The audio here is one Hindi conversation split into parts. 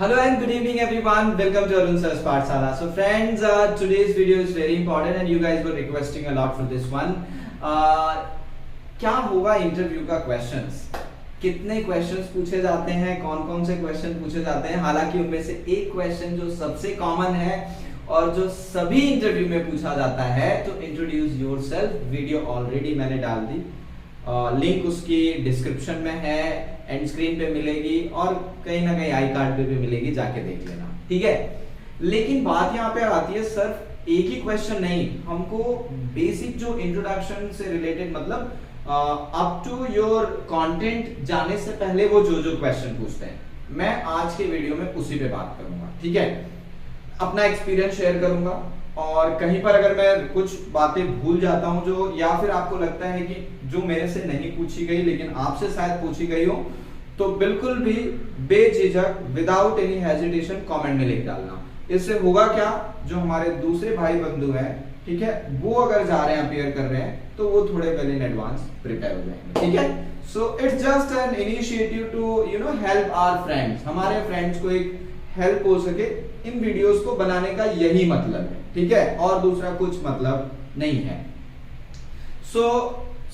Hello and good evening everyone. Welcome to Arun Sir's Pathshala. So friends, today's video is very important and you guys were requesting a lot for this one. क्या होगा इंटरव्यू का क्वेश्चंस, कितने क्वेश्चंस पूछे जाते हैं, कौन कौन से क्वेश्चन पूछे जाते हैं। हालांकि उनमें से एक क्वेश्चन जो सबसे कॉमन है और जो सभी इंटरव्यू में पूछा जाता है, तो इंट्रोड्यूस योरसेल्फ। वीडियो ऑलरेडी मैंने डाल दी, लिंक उसकी डिस्क्रिप्शन में है, एंड स्क्रीन पे मिलेगी और कहीं ना कहीं आई कार्ड पे भी मिलेगी, जाके देख लेना, ठीक है। लेकिन बात यहाँ पे आती है, सिर्फ एक ही क्वेश्चन नहीं, हमको बेसिक जो इंट्रोडक्शन से रिलेटेड, मतलब अप टू योर कंटेंट जाने से पहले वो जो क्वेश्चन पूछते हैं, मैं आज के वीडियो में उसी पे बात करूंगा, ठीक है। अपना एक्सपीरियंस शेयर करूंगा और कहीं पर अगर मैं कुछ बातें भूल जाता हूं जो, या फिर आपको लगता है कि जो मेरे से नहीं पूछी गई लेकिन आपसे शायद पूछी गई हो, तो बिल्कुल भी बेझिझक, विदाउट एनी हेजिटेशन कमेंट में लिख डालना। इससे होगा क्या, जो हमारे दूसरे भाई बंधु हैं, ठीक है, वो अगर जा रहे हैं, अपीयर कर रहे हैं, तो वो थोड़े वेल इन एडवांस प्रिपेयर हो जाएंगे, ठीक है। So it's just an initiative to help our friends, हमारे फ्रेंड्स को एक हेल्प हो सके, इन वीडियोस को बनाने का यही मतलब है, ठीक है, और दूसरा कुछ मतलब नहीं है। सो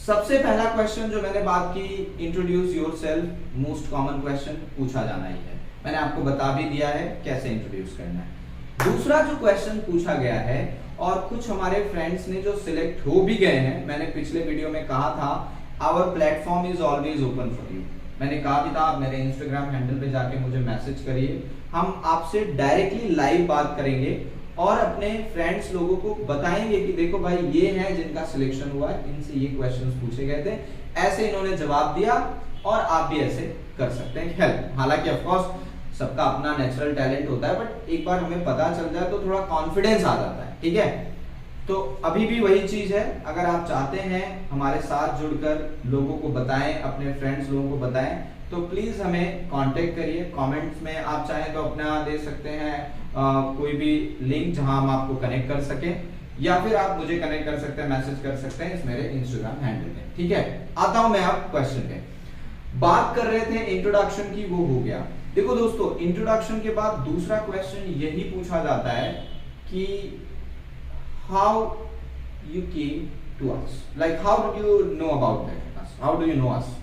सबसे पहला क्वेश्चन जो मैंने बात की, introduce yourself, most common question पूछा जाना ही है। मैंने आपको बता भी दिया है कैसे इंट्रोड्यूस करना है। दूसरा जो क्वेश्चन पूछा गया है, और कुछ हमारे फ्रेंड्स ने जो सिलेक्ट हो भी गए हैं, मैंने पिछले वीडियो में कहा था, our platform is always open for you. मैंने कहा भी था, आप मेरे इंस्टाग्राम हैंडल पे जाके मुझे मैसेज करिए, हम आपसे डायरेक्टली लाइव बात करेंगे और अपने फ्रेंड्स लोगों को बताएंगे कि देखो भाई, ये हैं जिनका सिलेक्शन हुआ है, इनसे ये क्वेश्चंस पूछे गए थे, ऐसे इन्होंने जवाब दिया और आप भी ऐसे कर सकते हैं हेल्प। हालांकि ऑफ कोर्स सबका अपना नेचुरल टैलेंट होता है, बट एक बार हमें पता चल जाए तो थोड़ा कॉन्फिडेंस आ जाता है, ठीक है। तो अभी भी वही चीज है, अगर आप चाहते हैं हमारे साथ जुड़कर लोगों को बताएं, अपने फ्रेंड्स लोगों को बताएं, तो प्लीज हमें कांटेक्ट करिए। कमेंट्स में आप चाहें तो अपना दे सकते हैं कोई भी लिंक जहां हम आपको कनेक्ट कर सकें, या फिर आप मुझे कनेक्ट कर सकते हैं, मैसेज कर सकते हैं इस मेरे इंस्टाग्राम हैंडल पे, ठीक है। आता हूं मैं अब क्वेश्चन पे। बात कर रहे थे इंट्रोडक्शन की, वो हो गया। देखो दोस्तों, इंट्रोडक्शन के बाद दूसरा क्वेश्चन यही पूछा जाता है कि how you came to us, like how do you know about us, how do you know us,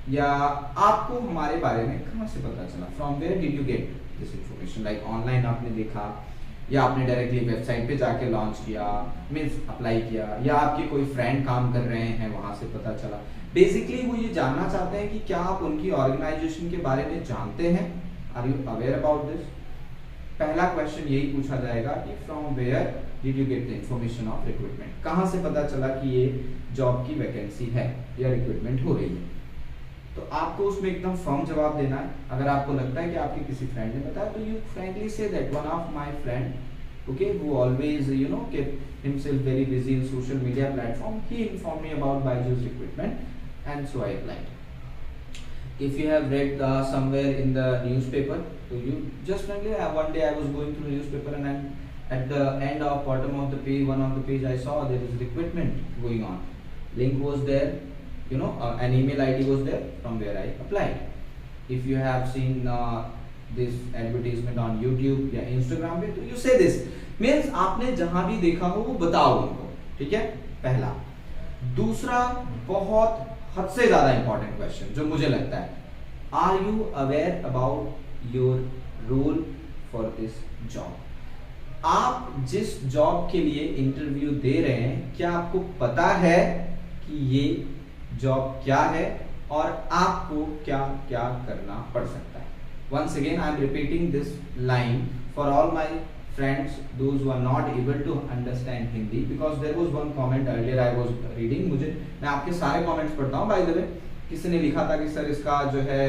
या आपको हमारे बारे में कहां से पता चला, from where did you get this information. Like online आपने देखा, या आपने डायरेक्टली वेबसाइट पे जाके लॉन्च किया, मींस अप्लाई किया, या आपके कोई फ्रेंड काम कर रहे हैं वहां से पता चला। बेसिकली वो ये जानना चाहते हैं कि क्या आप उनकी ऑर्गेनाइजेशन के बारे में जानते हैं, are you aware about this. पहला क्वेश्चन यही पूछा जाएगा कि from where did you get the information of recruitment, कहां से पता चला कि ये जॉब की वैकेंसी है या रिक्रूटमेंट हो रही है। तो आपको उसमें एकदम फर्म जवाब देना है। अगर आपको लगता है कि आपके किसी फ्रेंड ने बताया, तो you frankly say that one of my friend, okay, who always kept himself very busy in social media platform, he informed me about Byju's recruitment, and so I applied. If you have read somewhere in the newspaper, so you just frankly, one day I was going through newspaper and then at the end of bottom of the page, one of the page, I saw there is recruitment going on. Link was there, an email ID was there from where I applied. If you have seen this advertisement on YouTube या Instagram पे, तो you say this, means आपने जहां भी देखा हो वो बताओ उनको, ठीक है, पहला। दूसरा बहुत हद से ज्यादा इंपॉर्टेंट क्वेश्चन जो मुझे लगता है, are you aware about your role for this job. आप जिस जॉब के लिए इंटरव्यू दे रहे हैं, क्या आपको पता है कि ये जॉब क्या है और आपको क्या क्या करना पड़ सकता है। Once again, I am repeating this line for all my friends, those who are not able to understand Hindi, because there was one comment earlier I was reading, मैं आपके सारे comments पढ़ता हूँ by the way। किसी ने लिखा था कि सर इसका जो है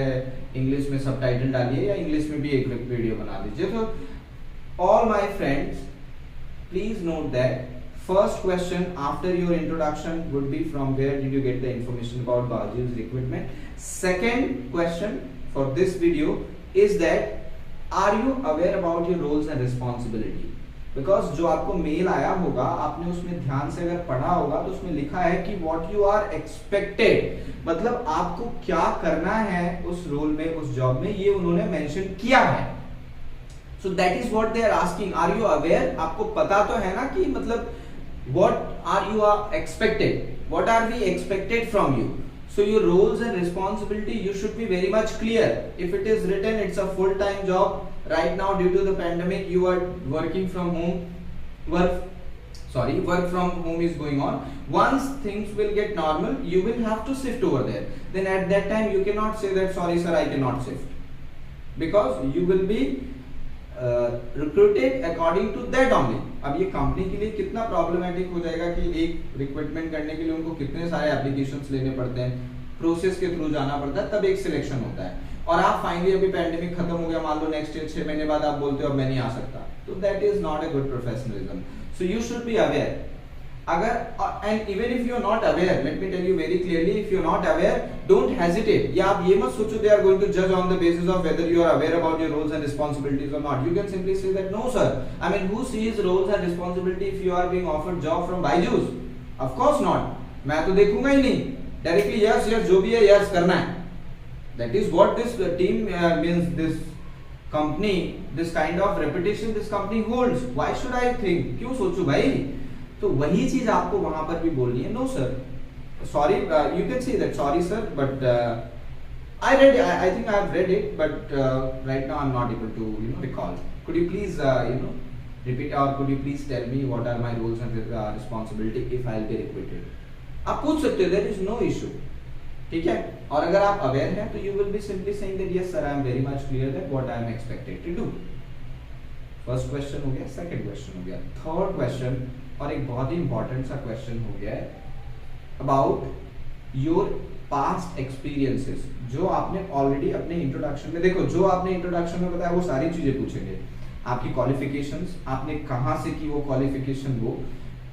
इंग्लिश में सबटाइटल डालिए या इंग्लिश में भी एक वीडियो बना दीजिए। तो all my friends, please note that first question after your introduction would be from where did you get the information about Byju's recruitment. Second question for this video is that are you aware about your roles and responsibility, because जो आपको मेल आया होगा, आपने उसमें ध्यान से अगर पढ़ा होगा, तो उसमें लिखा है कि what you are expected, मतलब आपको क्या करना है उस रोल में, उस जॉब में, ये उन्होंने मेंशन किया है। So that is what they are asking. Are you aware? आपको पता तो है ना कि मतलब what are you expected? What are we expected from you? So your roles and responsibility, you should be very much clear. If it is written, it's a full-time job. Right now, due to the pandemic, you are working from home. Work from home is going on. Once things will get normal, you will have to shift over there. Then at that time, you cannot say that sorry sir, I cannot shift, because you will be recruited according to that only. अब ये कंपनी के लिए कितना प्रॉब्लमेटिक हो जाएगा कि एक रिक्रूटमेंट करने के लिए उनको कितने सारे एप्लीकेशंस लेने पड़ते हैं, प्रोसेस के थ्रू जाना पड़ता है, तब एक सिलेक्शन होता है. और आप फाइनली अभी पैंडेमिक खत्म हो गया, मान लो नेक्स्ट ईयर 6 महीने बाद आप बोलते हो अब मैं नहीं आ सकता, तो that is not a good professionalism. So you should be aware. अगर and even if you are not aware, let me tell you very clearly, if you are not aware, don't hesitate. या आप ये मत सोचो दे आर गोइंग टू जज on the basis of whether you are aware about your roles and responsibilities और not. You can simply say that no sir, I mean who sees roles and responsibility if you are being offered job from Byju's? Of course not. मैं तो देखूंगा ही नहीं, डायरेक्टली यस यस जो भी है यस करना है. That is what this team means, this company, this kind of reputation this company holds. Why should I think? क्यों सोचूं भाई? तो वही चीज आपको वहां पर भी बोलनी है. No sir, sorry, you can say that sorry sir, but I think I have read it, but right now I'm not able to recall. Could you please repeat, or could you please tell me what are my roles and responsibility if I'll be recruited? आप पूछ सकते हो, there is no issue. ठीक है. और अगर आप अवेयर हैं तो you will be simply saying that yes sir, I am very much clear that what I am expected to do. First question हो गया, सेकंड क्वेश्चन हो गया, थर्ड क्वेश्चन और एक बहुत ही इंपॉर्टेंट सा क्वेश्चन हो गया है अबाउट योर पास्ट एक्सपीरियंसेस. जो आपने ऑलरेडी अपने इंट्रोडक्शन में, देखो जो आपने इंट्रोडक्शन में बताया वो सारी चीजें पूछेंगे. आपकी क्वालिफिकेशंस, आपने कहां से की वो क्वालिफिकेशन, वो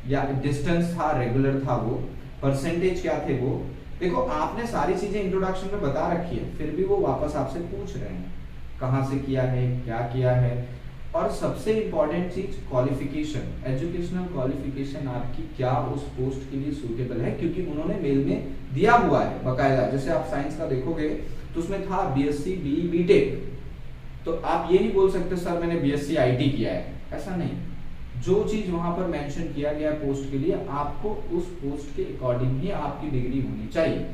या डिस्टेंस था, रेगुलर था, वो परसेंटेज क्या थे, वो देखो आपने सारी चीजें इंट्रोडक्शन में बता रखी है, फिर भी वो वापस आपसे पूछ रहे हैं कहां से किया है, क्या किया है. और सबसे इंपॉर्टेंट चीज क्वालिफिकेशन, एजुकेशनल क्वालिफिकेशन आपकी क्या उस पोस्ट के लिए सूटेबल है, क्योंकि उन्होंने मेल में दिया हुआ है बकायदा. जैसे आप साइंस का देखोगे तो उसमें था बीएससी बीई बीटेक, तो आप ये नहीं बोल सकते सर मैंने बीएससी आईटी किया है, ऐसा नहीं. जो चीज वहां पर मेंशन किया गया पोस्ट के लिए, आपको उस पोस्ट के अकॉर्डिंग ही आपकी डिग्री होनी चाहिए.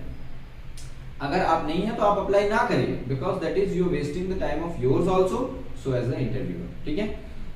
अगर आप नहीं है तो आप अप्लाई ना करिए, because that is you wasting the time of yours also, so as a interviewer. ठीक है.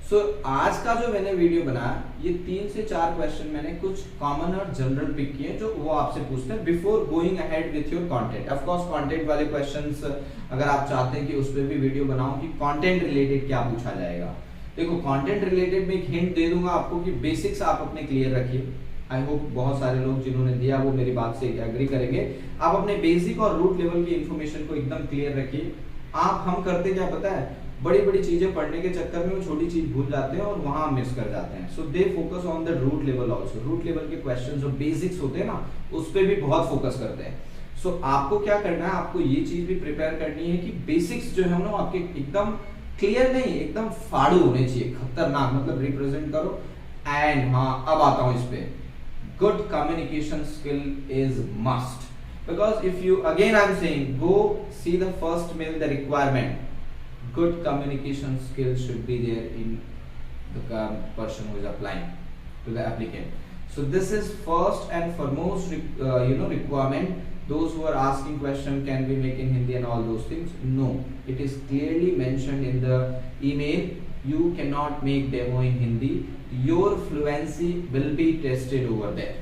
सो आज का जो मैंने वीडियो बनाया, ये 3 से 4 क्वेश्चन मैंने कुछ कॉमन और जनरल पिक किए जो वो आपसे पूछते हैं before going ahead with your content. Of course content वाले क्वेश्चंस अगर आप चाहते हैं कि उस पर भी वीडियो बनाऊं कि कंटेंट रिलेटेड क्या पूछा जाएगा, देखो कंटेंट रिलेटेड में एक हिंट दे दूंगा आपको कि बेसिक्स आप अपने क्लियर रखिए. आई होप बहुत सारे लोग जिन्होंने दिया वो मेरी बात से एग्री करेंगे. आप अपने बेसिक और रूट लेवल की इंफॉर्मेशन को एकदम क्लियर रखिए. हम करते क्या पता है, बड़ी बड़ी चीजें पढ़ने के चक्कर में वो छोटी चीज भूल जाते हैं और वहां मिस कर जाते हैं. So they focus on the root level also. Root level के क्वेश्चन जो बेसिक्स होते हैं ना, उस पर भी बहुत फोकस करते हैं. सो आपको क्या करना है, आपको ये चीज भी प्रिपेयर करनी है कि बेसिक्स जो है ना आपके एकदम क्लियर नहीं, एकदम फाड़ू होने चाहिए, खतरनाक, मतलब रिप्रेजेंट करो. एंड हाँ, अब आता हूं इस पे, good communication skill is must, because if you, again I am saying, go see the first mail, the requirement. Good communication skill should be there in the person who is applying to the applicant. So this is first and foremost requirement. Those who are asking question, can we make in Hindi and all those things? No, it is clearly mentioned in the email. You cannot make demo in Hindi. Your fluency will be tested over there.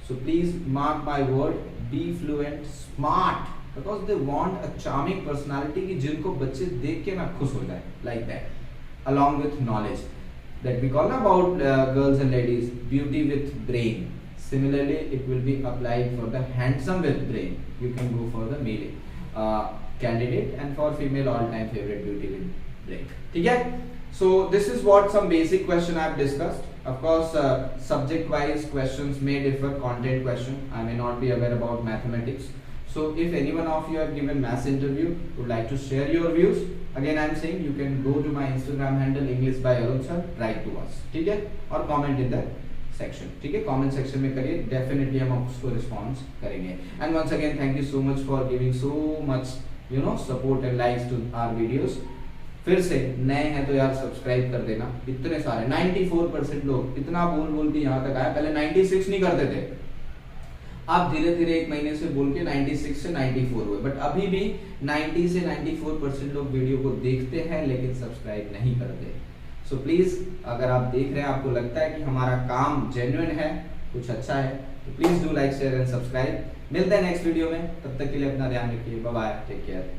So please mark my word, be fluent, smart, because they want a charming personality कि जिनको बच्चे देख के ना खुश हो जाए, like that, along with knowledge. That we call about girls and ladies, beauty with brain. Similarly, it will be applied for the handsome with brain. You can go for the male candidate, and for female all-time favorite, beauty with brain. ठीक है? So this is what some basic question I have discussed. Of course, subject-wise questions may differ. Content question, I may not be aware about mathematics. So if anyone of you have given maths interview, would like to share your views, again I am saying you can go to my Instagram handle English by Arun sir, write to us. ठीक है? और comment in the section. ठीक है? Comment section में करिए, definitely हम उसको response करेंगे. And once again, thank you so much for giving so much support and likes to our videos. फिर से नए हैं तो यार सब्सक्राइब कर देना। इतने सारे 94% लोग, इतना बोल बोल के यहाँ तक आया। पहले 96 नहीं करते थे, आप धीरे धीरे एक महीने से बोल के 96 से 94 हुए, बट अभी भी 90 से 94% लोग वीडियो को देखते हैं लेकिन सब्सक्राइब नहीं करते। सो प्लीज, अगर आप देख रहे हैं, आपको लगता है कि हमारा काम जेन्युइन है, कुछ अच्छा है, तो please do like, share and subscribe. मिलते हैं नेक्स्ट वीडियो में, तब तक के लिए अपना ध्यान रखिए। Bye bye, take care.